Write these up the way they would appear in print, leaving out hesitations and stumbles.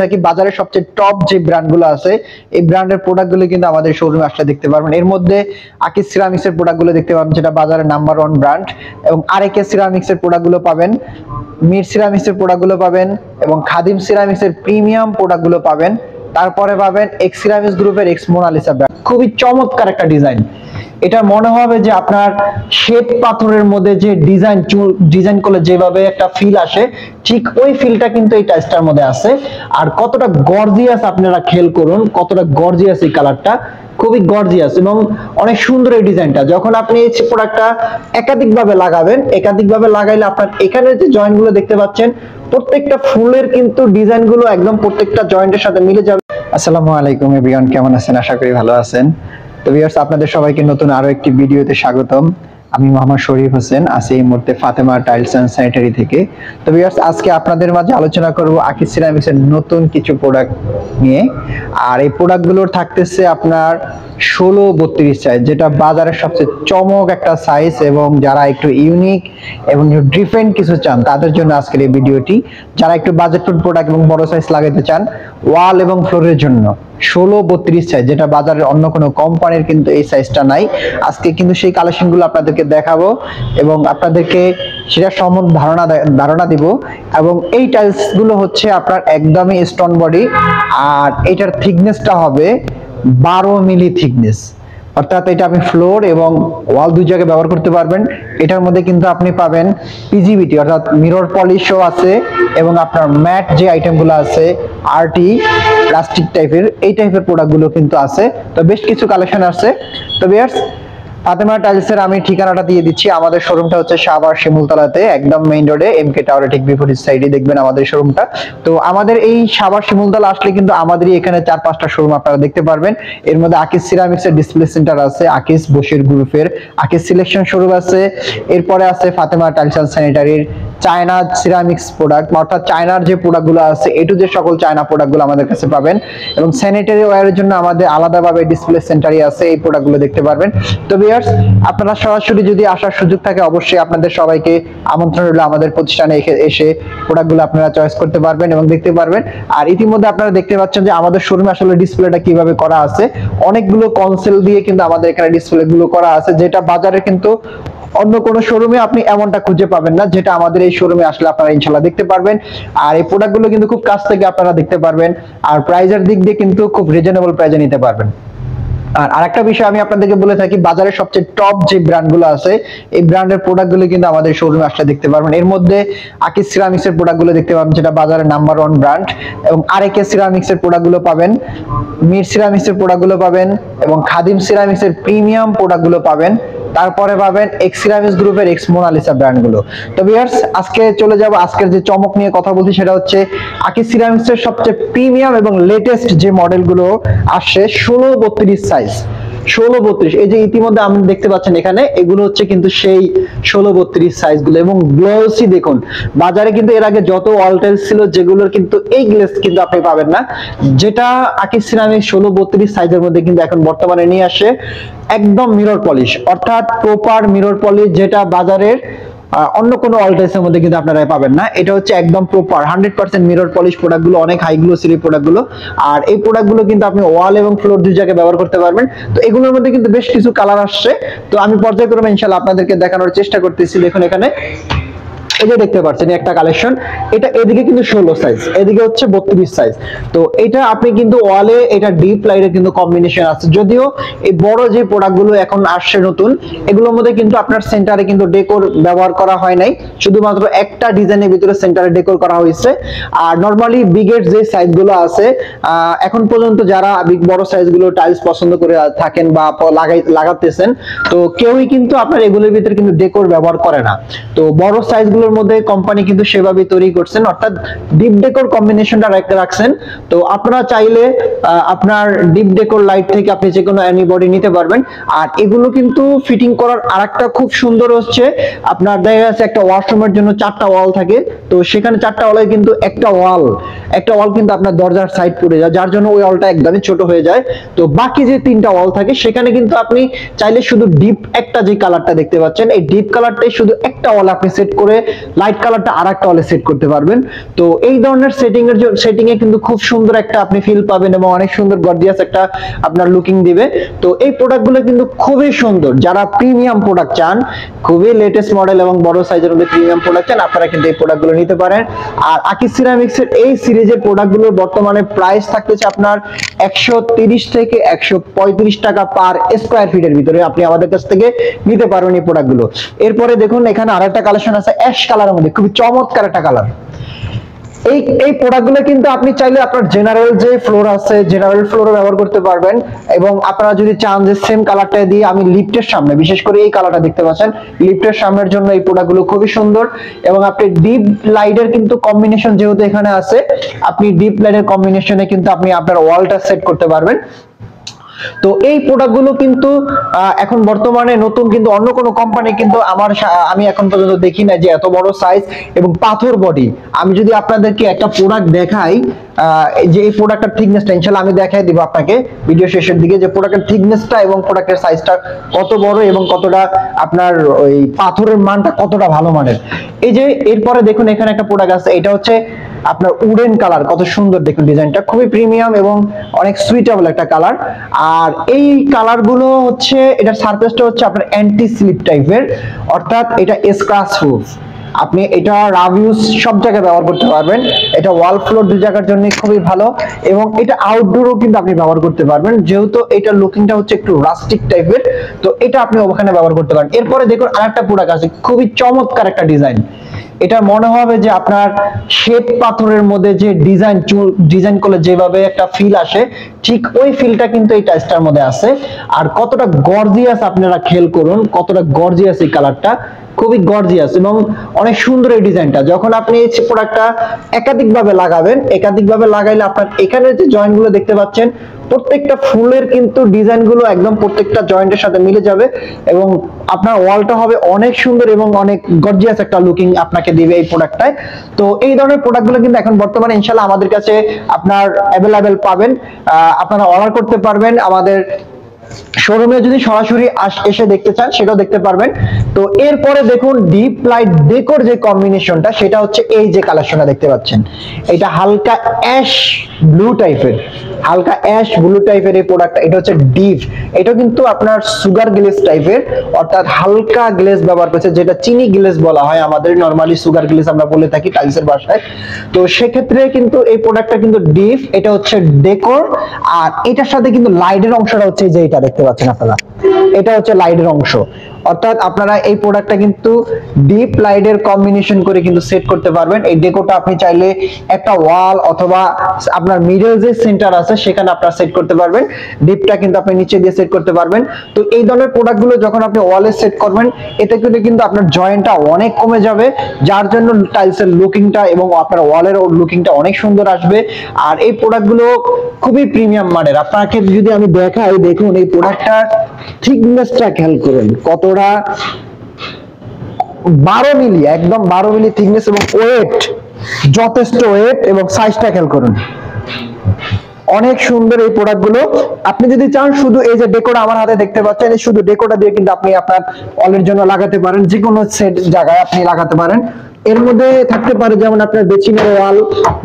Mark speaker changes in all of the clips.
Speaker 1: থাকি বাজারে সবচেয়ে টপ যে ব্র্যান্ডগুলো আছে এই ব্র্যান্ডের প্রোডাক্টগুলো কিন্তু আমাদের শোরুমে আসলে দেখতে পারবেন। এর মধ্যে আকিস সিরামিক্সের প্রোডাক্টগুলো দেখতে পাবেন, যেটা বাজারের নাম্বার 1 ব্র্যান্ড, এবং আরএকে সিরামিক্সের প্রোডাক্টগুলো পাবেন, মির সিরামিক্সের প্রোডাক্টগুলো পাবেন, এবং খাদিম সিরামিক্সের প্রিমিয়াম প্রোডাক্টগুলো পাবেন। তারপরে পাবেন এক্স সিরামিক্স গ্রুপের এক্স মোনালিসা ব্র্যান্ড, খুবই চমৎকার একটা ডিজাইন। এটা মনে হবে যে আপনার শ্বেত পাথরের মধ্যে যে ডিজাইন করলে যেভাবে একটা ফিল আসে, ঠিক ওই ফিলটা কিন্তু এই টাইলসটার মধ্যে আছে। আর কতটা গর্জিয়াস আপনারা খেয়াল করুন, কতটা গর্জিয়াস এই কালারটা, খুবই গর্জিয়াস এবং অনেক সুন্দর এই ডিজাইনটা। যখন আপনি এই প্রোডাক্টটা একাধিকভাবে লাগাইলে আপনার এখানে যে জয়েন্টগুলো দেখতে পাচ্ছেন প্রত্যেকটা ফুলের কিন্তু ডিজাইনগুলো একদম প্রত্যেকটা জয়েন্টের সাথে মিলে যাবে। আসসালামু আলাইকুম এভরিওয়ান, কেমন আছেন? আশা করি ভালো আছেন। তো ভিউয়ার্স, আপনাদের সবাইকে নতুন আরো একটি ভিডিওতে স্বাগতম। আমি মোহাম্মদ শরীফ হোসেন, আছি এই মুহূর্তে ফাতেমা টাইলস এন্ড স্যানিটারি থেকে। তো ভিউয়ার্স, আজকে আপনাদের মাঝে আলোচনা করব আকিস সিরামিক্সের নতুন কিছু প্রোডাক্ট নিয়ে। আর এই প্রোডাক্টগুলোর থাকতেছে আপনার 16-32 সাইজ, যেটা বাজারের সবচেয়ে চমক একটা সাইজ, এবং যারা একটু ইউনিক এবং ডিফারেন্ট কিছু চান তাদের জন্য আজকের এই ভিডিওটি। যারা একটু বাজেটফুল প্রোডাক্ট এবং বড় সাইজ লাগাতে চান ওয়াল এবং ফ্লোরের জন্য 16-32 সাইজ, যেটা বাজারের অন্য কোনো কোম্পানির কিন্তু এই সাইজটা নাই। আজকে কিন্তু সেই কালেকশনগুলো আপনাদেরকে দেখাবো এবং আপনাদেরকে সেটা সম্বন্ধে ধারণা দিব। এবং এই টাইলসগুলো হচ্ছে আপনার একদমই স্টোন বডি, আর এটার থিকনেসটা হবে 12 মিলি থিকনেস, অর্থাৎ এটা আপনি ফ্লোর এবং ওয়াল দুই জায়গায় ব্যবহার করতে পারবেন। এটার মধ্যে কিন্তু আপনি পাবেন পিজিবিটি অর্থাৎ মিরর পলিশও আছে, এবং আপনার ম্যাট যে আইটেমগুলো আছে আরটি প্লাস্টিক টাইপের, এই টাইপের প্রোডাক্টগুলো কিন্তু আছে। তো বেশ কিছু কালেকশন আছে। তো ভিউয়ার্স, ফাতেমা টাইলসের আমি ঠিকানাটা দিয়ে দিচ্ছি। আমাদের শোরুমটা হচ্ছে সাভার শিমুলতলাতে, একদম মেইন রোডে এমকে টাওয়ারের ঠিক বিপরীত সাইডে দেখবেন আমাদের শোরুমটা। তো আমাদের এই সাভার শিমুলতলা আসলে কিন্তু আমাদেরই এখানে 4-5টা শোরুম আপনারা দেখতে পারবেন। এর মধ্যে আকিস সিরামিক্সের ডিসপ্লে সেন্টার আছে, আকিস বশির গ্রুপের আকিস সিলেকশন শোরুম আছে, এরপরে আছে ফাতেমা টাইলস এন্ড স্যানিটারির চায়না সিরামিক্স প্রোডাক্ট, অর্থাৎ চায়নার যে প্রোডাক্টগুলো আছে এটু যে সকল চায়না প্রোডাক্টগুলো আমাদের কাছে পাবেন। এবং স্যানিটারি ওয়্যারের জন্য আমাদের আলাদাভাবে ডিসপ্লে সেন্টারই আছে, এই প্রোডাক্টগুলো দেখতে পারবেন। তো ভিউয়ার্স, আপনারা সরাসরি যদি আসার সুযোগ থাকে অবশ্যই আপনাদের সবাইকে আমন্ত্রণ রইল আমাদের প্রতিষ্ঠানে এসে প্রোডাক্টগুলো আপনারা চয়েস করতে পারবেন এবং দেখতে পারবেন। আর ইতিমধ্যে আপনারা দেখতে পাচ্ছেন যে আমাদের শোরুমে আসলে ডিসপ্লেটা কিভাবে করা আছে, অনেকগুলো কনসোল দিয়ে কিন্তু আমাদের এখানে ডিসপ্লেগুলো করা আছে, যেটা বাজারে কিন্তু অন্য কোনো শোরুমে আপনি এমনটা খুঁজে পাবেন না, যেটা আমাদের এই শোরুমে আসলে আপনারা ইনশাআল্লাহ দেখতে পারবেন। আর এই প্রোডাক্টগুলো কিন্তু খুব কাছ থেকে আপনারা দেখতে পারবেন, আর প্রাইজের দিক দিয়ে কিন্তু খুব রিজনেবল প্রাইজে নিতে পারবেন। আর আরেকটা বিষয় আমি আপনাদেরকে বলে থাকি, বাজারের সবচেয়ে টপ যে ব্র্যান্ডগুলো আছে এই ব্র্যান্ডের প্রোডাক্টগুলো কিন্তু আমাদের শোরুমে আসলে দেখতে পারবেন। এর মধ্যে আকিস সিরামিক্সের প্রোডাক্টগুলো দেখতে পাবেন, যেটা বাজারের নাম্বার 1 ব্র্যান্ড, এবং আরএকে সিরামিক্সের প্রোডাক্টগুলো পাবেন, মির সিরামিক্সের প্রোডাক্টগুলো পাবেন, এবং খাদিম সিরামিক্সের প্রিমিয়াম প্রোডাক্টগুলো পাবেন। তারপরে পাবেন এক্স সিরামিক্স গ্রুপের এক্স মোনালিসা ব্র্যান্ডগুলো। তো ভিউয়ার্স, আজকে চলে যাব, আজকের যে চমক নিয়ে কথা বলছি সেটা হচ্ছে আকিস সিরামিক্সের সবচেয়ে প্রিমিয়াম এবং লেটেস্ট যে মডেলগুলো আসছে 16-32 সাইজ। 16-32, এই যে ইতিমধ্যে আপনি দেখতে পাচ্ছেন এখানে, এগুলো হচ্ছে কিন্তু সেই 16-32 সাইজগুলো, এবং গ্লসি দেখুন। বাজারে কিন্তু এর আগে যত ওয়াল টাইলস ছিল যেগুলোর কিন্তু এই গ্লেজ কিন্তু আপনি পাবেন না, যেটা আকিস সিরামিক্স 16-32 সাইজের মধ্যে কিন্তু এখন বর্তমানে নিয়ে আসে একদম মিরর পলিশ, অর্থাৎ প্রপার মিরর পলিশ, যেটা বাজারের অন্য কোনো অলটাইসের মধ্যে কিন্তু আপনারা পাবেন না। এটা হচ্ছে একদম প্রপার 100% মিরর পলিশ প্রোডাক্টগুলো, অনেক হাই গ্লোসি প্রোডাক্টগুলো। আর এই প্রোডাক্টগুলো কিন্তু আপনি ওয়াল এবং ফ্লোর দুই জায়গায় ব্যবহার করতে পারবেন। তো এগুলোর মধ্যে কিন্তু বেশ কিছু কালার আসছে, তো আমি পর্যায়ক্রমে ইনশাআল্লাহ আপনাদেরকে দেখানোর চেষ্টা করতেছি। দেখুন এখানে এই যে দেখতে পাচ্ছেন একটা কালেকশন, এটা এদিকে কিন্তু 16 সাইজ, এদিকে হচ্ছে 32 সাইজ। তো এটা আপনি কিন্তু ওয়ালে, এটা ডিপ লাইটের কিন্তু কম্বিনেশন আছে। যদিও এই বড় যে প্রোডাক্টগুলো এখন আসছে নতুন, এগুলোর মধ্যে কিন্তু আপনার সেন্টারে কিন্তু ডেকোর ব্যবহার করা হয় নাই, শুধুমাত্র একটা ডিজাইনের ভিতরে সেন্টারে ডেকোর করা হয়েছে। আর নরমালি বিগের যে সাইজগুলো আছে, এখন পর্যন্ত যারা বড় সাইজগুলো টাইলস পছন্দ করে থাকেন বা লাগাতেছেন, তো কেউই কিন্তু আপনার এগুলোর ভিতরে কিন্তু ডেকোর ব্যবহার করে না। তো বড় সাইজগুলো মধ্যে কোম্পানি কিন্তু সেভাবে তৈরি করছেন, অর্থাৎ ডিপ ডেকোর কম্বিনেশনটা রাখছেন। তো আপনারা চাইলে আপনার ডিপ ডেকোর লাইট থেকে আপনি যে কোনো এনিবডি নিতে পারবেন। আর এগুলো কিন্তু ফিটিং করার আরেকটা খুব সুন্দর হচ্ছে, আপনার দেখা যাচ্ছে একটা ওয়াশরুমের জন্য 4টা ওয়াল থাকে, তো সেখানে 4টা ওয়ালে কিন্তু একটা ওয়াল কিন্তু আপনার দরজার সাইড পড়ে যায়, যার জন্য ওই ওয়ালটা একদমই ছোট হয়ে যায়। তো বাকি যে 3টা ওয়াল থাকে সেখানে কিন্তু আপনি চাইলে শুধু ডিপ একটা যে কালারটা দেখতে পাচ্ছেন, এই ডিপ কালারটাই শুধু একটা ওয়াল আপনি সেট করে লাইট কালারটা আরেকটা ওয়ালে সেট করতে পারবেন। তো এই ধরনের সেটিং এ কিন্তু খুব সুন্দর একটা আপনি ফিল পাবেন এবং অনেক সুন্দর গর্জিয়াস একটা আপনার লুকিং দিবে। তো এই প্রোডাক্টগুলো কিন্তু খুবই সুন্দর, যারা প্রিমিয়াম প্রোডাক্ট চান, খুবই লেটেস্ট মডেল এবং বড় সাইজের মধ্যে প্রিমিয়াম প্রোডাক্ট চান, আপনারা কিন্তু এই প্রোডাক্টগুলো নিতে পারেন। আর আকিজ সিরামিক্স এর এই সিরিজের প্রোডাক্টগুলোর বর্তমানে প্রাইস থাকতেছে আপনার 130 থেকে 135 টাকা পার স্কয়ার ফিটের ভিতরে আপনি আমাদের কাছ থেকে নিতে পারবেন এই প্রোডাক্টগুলো। এরপরে দেখুন এখানে আরেকটা কালেকশন আছে অ্যাশ কালারের মধ্যে, খুবই চমৎকার একটা কালার। এই প্রোডাক্টগুলো কিন্তু আপনি চাইলে আপনার জেনারেল যে ফ্লোর আছে জেনারেল ফ্লোরে ব্যবহার করতে পারবেন, এবং আপনারা যদি চান যে সেম কালারটা দিয়ে আমি লিফটের সামনে, বিশেষ করে এই কালারটা দেখতে পাচ্ছেন লিফটের সামনের জন্য এই প্রোডাক্টগুলো খুবই সুন্দর। এবং আপনি ডিপ লাইটের কিন্তু কম্বিনেশন যেহেতু এখানে আছে, আপনি ডিপ লাইটের কম্বিনেশনে কিন্তু আপনি আপনার ওয়ালটা সেট করতে পারবেন। তো এই প্রোডাক্টগুলো কিন্তু এখন বর্তমানে নতুন, কিন্তু অন্য কোনো কোম্পানি কিন্তু আমি এখন পর্যন্ত দেখি না যে এত বড় সাইজ এবং পাথর বডি। আমি যদি আপনাদেরকে একটা প্রোডাক্ট দেখাই, যে এই প্রোডাক্টের থিকনেসটা ইনশাআল্লাহ আমি দেখাই দিব আপনাকে ভিডিও শেষের দিকে, যে প্রোডাক্টের থিকনেসটা এবং প্রোডাক্টের সাইজটা কত বড় এবং কতটা আপনার ওই পাথরের মানটা কতটা ভালো মানের। এই যে এরপরে দেখুন এখানে একটা প্রোডাক্ট আছে, এটা হচ্ছে আপনার উডেন কালার, কত সুন্দর দেখুন ডিজাইনটা, খুবই প্রিমিয়াম এবং অনেক সুইটেবল একটা কালার। আর এই কালারগুলো হচ্ছে এটার সারফেসটা হচ্ছে আপনার অ্যান্টি স্লিপ টাইপের, অর্থাৎ এটা স্ক্র্যাচ প্রুফ। আপনি এটা রাফ ইউজ সব জায়গায় ব্যবহার করতে পারবেন, এটা ওয়াল ফ্লোর দুই জায়গার জন্য খুবই ভালো, এবং এটা আউটডোরও কিন্তু আপনি ব্যবহার করতে পারবেন, যেহেতু এটা লুকিংটা হচ্ছে একটু রাস্টিক টাইপের, তো এটা আপনি ওখানে ব্যবহার করতে পারেন। এরপরে দেখুন আরেকটা প্রোডাক্ট আছে, খুবই চমৎকার একটা ডিজাইন। এটা মনে হবে যে আপনার শ্বেত পাথরের মধ্যে যে ডিজাইন করলে যেভাবে একটা ফিল আসে, ঠিক ওই ফিলটা কিন্তু এই টাইলসটার মধ্যে আছে। আর কতটা গর্জিয়াস আপনারা খেয়াল করুন, কতটা গর্জিয়াস এই কালারটা, খুবই গর্জিয়াস এবং অনেক সুন্দর এই ডিজাইনটা। যখন আপনি এই প্রোডাক্টটা একাধিকভাবে লাগাইলে আপনার এখানে যে জয়েন্টগুলো দেখতে পাচ্ছেন, প্রত্যেকটা ফুলের কিন্তু ডিজাইনগুলো একদম প্রত্যেকটা জয়েন্টের সাথে মিলে যাবে, এবং আপনার ওয়ালটা হবে অনেক সুন্দর এবং অনেক গর্জিয়াস একটা লুকিং আপনাকে দিবে এই প্রোডাক্টটায়। তো এই ধরনের প্রোডাক্টগুলো কিন্তু এখন বর্তমানে ইনশাআল্লাহ আমাদের কাছে আপনার অ্যাভেলেবেল পাবেন, আপনারা অর্ডার করতে পারবেন। আমাদের শোরুমে যদি সরাসরি এসে দেখতে চান সেটাও দেখতে পারবেন। তো এরপরে দেখুন ডিপ লাইট ডেকোর যে কম্বিনেশনটা, সেটা হচ্ছে এই যে কালেকশনটা দেখতে পাচ্ছেন, এটা হালকা অ্যাশ ব্লু টাইপের, এই প্রোডাক্টটা, এটা হচ্ছে ডিপ, এটা কিন্তু আপনার সুগার গ্লেজ টাইপের, অর্থাৎ হালকা গ্লেজ ব্যবহার করেছে, যেটা চিনি গ্লেজ বলা হয়, আমাদের নরমালি সুগার গ্লেজ আমরা বলে থাকি টাইলসের ভাষায়। তো সেক্ষেত্রে কিন্তু এই প্রোডাক্টটা কিন্তু ডিপ, এটা হচ্ছে ডেকোর। আর এটার সাথে কিন্তু লাইটের অংশটা হচ্ছে যে এটা দেখতে পাচ্ছেন আপনারা, এটা হচ্ছে লাইটের অংশ, অর্থাৎ আপনারা এই প্রোডাক্টটা কিন্তু ডিপ লাইটের কম্বিনেশন করে কিন্তু সেট করতে পারবেন। এই ডেকোটা আপনি চাইলে একটা ওয়াল অথবা আপনার মিডল যে সেন্টার আছে সেখানে আপনারা সেট করতে পারবেন, ডিপটা কিন্তু আপনি নিচে দিয়ে সেট করতে পারবেন। তো এই ধরনের প্রোডাক্টগুলো যখন আপনি ওয়ালে সেট করবেন, এতে করে কিন্তু আপনার জয়েন্টটা অনেক কমে যাবে, যার জন্য টাইলসের লুকিংটা এবং আপনার ওয়ালের লুকিংটা অনেক সুন্দর আসবে। আর এই প্রোডাক্টগুলো খুবই প্রিমিয়াম মানের। আপনাকে যদি আমি দেখাই, দেখুন এই প্রোডাক্টটার থিকনেসটা খেয়াল করুন, কতটা 12 মিলি, একদম 12 মিলি থিকনেস, এবং ওয়েট যথেষ্ট ওয়েট, এবং সাইজটা খেয়াল করুন, অনেক সুন্দর এই প্রোডাক্টগুলো। আপনি যদি চান শুধু এই যে ডেকোটা আমার হাতে দেখতে পাচ্ছেন, এই শুধু ডেকোটা দিয়ে কিন্তু আপনি আপনার ওয়ালের জন্য লাগাতে পারেন, যে কোনো সেট জায়গায় আপনি লাগাতে পারেন। এর মধ্যে থাকতে পারে যেমন আপনার বেসিনের ওয়াল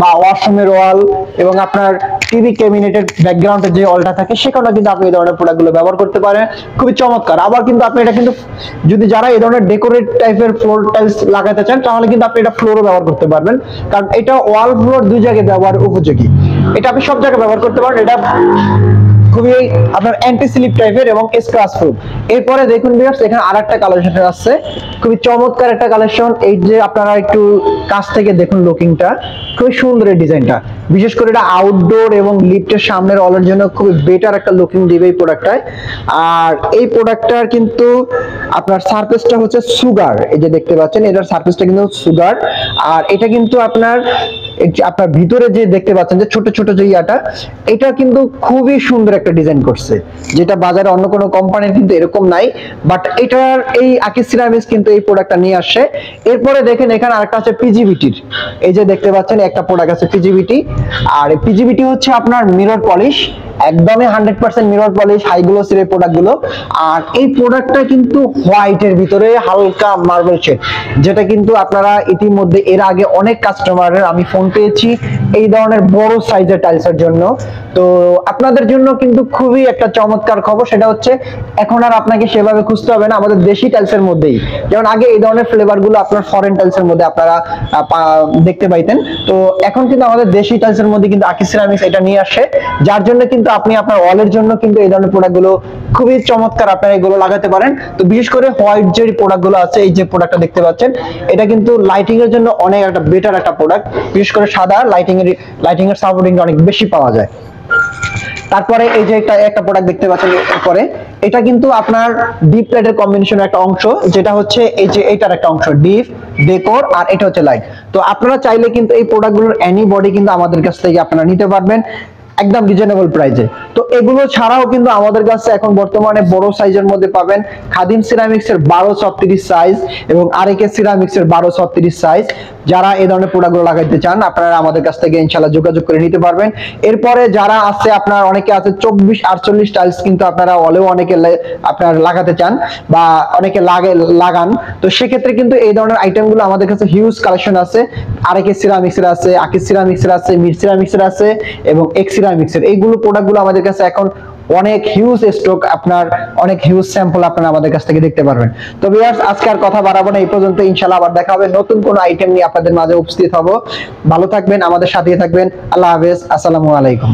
Speaker 1: বা ওয়াশরুমের ওয়াল, এবং আপনার টিভি ক্যাবিনেটের ব্যাকগ্রাউন্ডে যে ওয়ালটা থাকে সেখানে কিন্তু আপনি এই ধরনের প্রোডাক্টগুলো ব্যবহার করতে পারেন, খুবই চমৎকার। আবার কিন্তু আপনি এটা কিন্তু যদি যারা এই ধরনের ডেকোরেট টাইপের ফ্লোর টাইলস লাগাতে চান, তাহলে কিন্তু আপনি এটা ফ্লোরও ব্যবহার করতে পারবেন, কারণ এটা ওয়াল ফ্লোর দুই জায়গায় ব্যবহার উপযোগী, এটা আপনি সব জায়গায় ব্যবহার করতে পারেন। এটা খুবই আপনার অ্যান্টি স্লিপ টাইপের এবং স্ক্র্যাচ প্রুফ। এরপরে দেখুন ভিউয়ার্স, এখানে আরেকটা কালেকশন আছে, খুবই চমৎকার একটা কালেকশন। এই যে আপনারা একটু কাছ থেকে দেখুন লুকিংটা, খুবই সুন্দর এই ডিজাইনটা, বিশেষ করে এটা আউটডোর এবং লিফটের সামনের ওয়ালের জন্য খুবই বেটার একটা লুকিং দিবে এই প্রোডাক্টটায়। আর এই প্রোডাক্টটার কিন্তু আপনার সারফেসটা হচ্ছে সুগার, এই যে দেখতে পাচ্ছেন এটার সারফেসটা কিন্তু সুগার। আর এটা কিন্তু আপনার ভিতরে যে দেখতে পাচ্ছেন যে ছোট ছোট যে ইয়াটা, এটা কিন্তু খুবই সুন্দর একটা ডিজাইন করছে, যেটা বাজারে অন্য কোনো কোম্পানির কিন্তু এরকম নাই, বাট এটার এই আকিজ সিরামিক্স কিন্তু এই প্রোডাক্টটা নিয়ে আসছে। এরপরে দেখেন এখানে আরেকটা আছে পিজিবিটির, এই যে দেখতে পাচ্ছেন একটা প্রোডাক্ট আছে পিজিবিটি। আর পিজিবিটি হচ্ছে আপনার মিরর পলিশ, একদমই 100% মিরর পলিশ হাই গ্লোসির এই প্রোডাক্টগুলো। আর এই প্রোডাক্টটা কিন্তু হোয়াইটের ভিতরে হালকা মার্বেল শেড, যেটা কিন্তু আপনারা ইতিমধ্যে এর আগে অনেক কাস্টমারের আমি ফোন পেয়েছি এই ধরনের বড় সাইজের টাইলসের জন্য। তো আপনাদের জন্য কিন্তু খুবই একটা চমৎকার খবর, সেটা হচ্ছে এখন আর আপনাকে সেভাবে খুঁজতে হবে না আমাদের দেশি টাইলসের মধ্যেই। যেমন আগে এই ধরনের ফ্লেভার গুলো আপনার ফরেন টাইলসের মধ্যে আপনারা দেখতে পাইতেন, তো এখন কিন্তু আমাদের দেশি টাইলসের মধ্যে কিন্তু আকি সিরামিক্স এটা নিয়ে আসে, যার জন্য কিন্তু আপনি আপনার ওয়ালের জন্য কিন্তু এই ধরনের প্রোডাক্ট গুলো খুবই চমৎকার আপনারা এগুলো লাগাতে পারেন। তো বিশেষ করে হোয়াইট যে প্রোডাক্ট গুলো আছে, এই যে প্রোডাক্টটা দেখতে পাচ্ছেন, এটা কিন্তু লাইটিং এর জন্য অনেক একটা বেটার একটা প্রোডাক্ট। বিশেষ করে সাদা লাইটিং এর সাপোর্টিংটা অনেক বেশি পাওয়া যায়। তারপরে এই যে একটা প্রোডাক্ট দেখতে পাচ্ছেন এরপরে, এটা কিন্তু আপনার ডিপ লাইটের কম্বিনেশনের একটা অংশ, যেটা হচ্ছে এই যে এইটার একটা অংশ ডিপ ডেকোর, আর এটা হচ্ছে লাইট। তো আপনারা চাইলে কিন্তু এই প্রোডাক্টগুলোর এনি বডি কিন্তু আমাদের কাছ থেকে আপনারা নিতে পারবেন একদম রিজনেবল প্রাইসে। তো এগুলো ছাড়াও কিন্তু আমাদের কাছে এখন বর্তমানে বড় সাইজের মধ্যে পাবেন খাদিম সিরামিক্স এর 1236 সাইজ এবং আরএকে সিরামিক্স এর 1236 সাইজ। যারা এই ধরনের প্রোডাক্টগুলো লাগাইতে চান আপনারা আমাদের কাছ থেকে ইনশাআল্লাহ যোগাযোগ করে নিতে পারবেন। এরপরে যারা আছে আপনার অনেকে আছে 2448 টাইলস কিন্তু আপনারা অলেও অনেকে আপনার লাগাতে চান বা অনেকে লাগান, তো সেক্ষেত্রে কিন্তু এই ধরনের আইটেমগুলো আমাদের কাছে হিউজ কালেকশন আছে। আরএকে সিরামিক্স এর আছে, আকি সিরামিক্স এর আছে, মির সিরামিক্স এর আছে এবং এক্স সিরামিক্সের এইগুলো প্রোডাক্টগুলো আমাদের কাছে এখন অনেক হিউজ স্টক, আপনার অনেক হিউজ স্যাম্পল আপনারা আমাদের কাছ থেকে দেখতে পারবেন। তো ভিউয়ার্স আজকে আর কথা বাড়াবো না, এই পর্যন্ত। ইনশাআল্লাহ আবার দেখা হবে নতুন কোনো আইটেম নিয়ে আপনাদের মাঝে উপস্থিত হব। ভালো থাকবেন, আমাদের সাথেই থাকবেন। আল্লাহ হাফেজ, আসসালামু আলাইকুম।